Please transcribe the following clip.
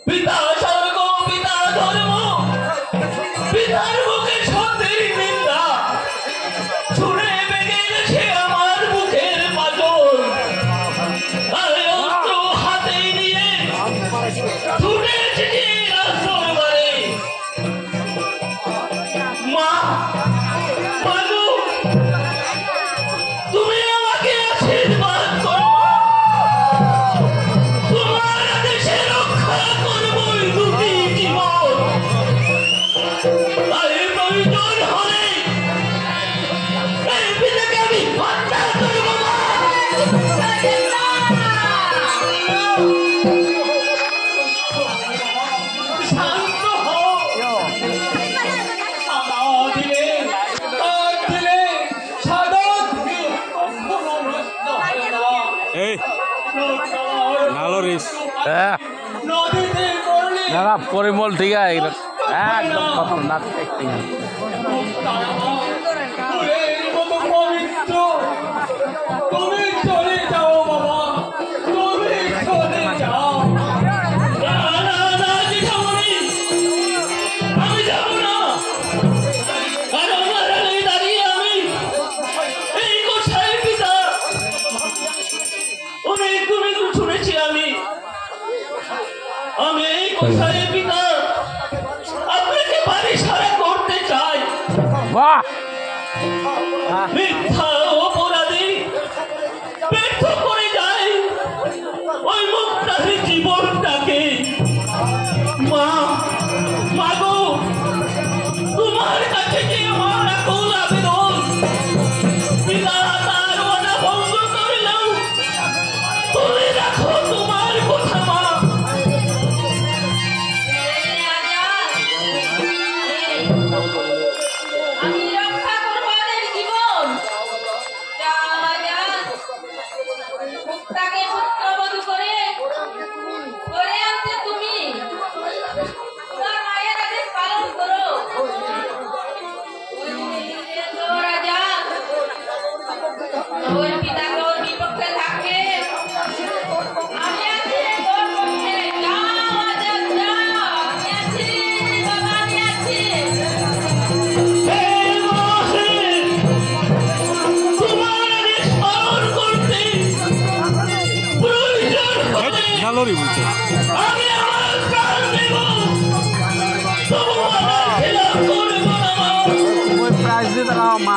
পিতা স্বর্গ পিতা ধর্ম পিতার মুখে সত্যের নিন্দা ছুড়ে বেগে গেছে আমার বুকের পাথর আর অস্ত্র হাতে নিয়ে ছুটেছি রাজদরবারে মা বানু তুমি আমাকে আশীর্বাদ করো তোমার দেশে রক্ষা করবই দুটি জীবন আর প্রয়োজন হলে এই পিতাকে আমি হত্যা করবো মা। শান্ত হও সাদা দিলে তার দিলে সাদা দিলে কখনো নষ্ট হয় না এই নালো রিস নদীতে পড়লে না পরিমল ঠিক আছে একদম খতরনাক অ্যাক্টিং ফুলের মতো পবিত্র তুমি চলে যাও বাবা তুমি চলে যাও না না না দিশামণি আমি যাব না আর আমার আগে দাঁড়িয়ে আমি এই গোসাই পিতা অনেক তুমি শুনেছি আমি এই গোসাই পিতা আপনাকে বাড়ি সারা করতে চাই বাহ মিথ্যা অপরাধী ব্যর্থ করে যায় ওই মুক্তার জীবনটাকে মা মাগো তোমার কাছে যে আমার আকুল আবেদন পিতা তার ওয়াদা ভঙ্গ করলেও তুলে রাখো তোমার কথা মা। আমি রক্ষা করবো ওদের জীবন মুক্তাকে পুত্রবধূ করে আনতে তুমি তোমার মায়ের আদেশ পালন করো রাজা ওর পিতা তোর বিপক্ষে থাকে আমি আছি তোর পক্ষে যাও আজাদ যাও আমি আছি বাবা আমি আছি নালোরি বলছে প্রাইজ দিয়ে তারা মা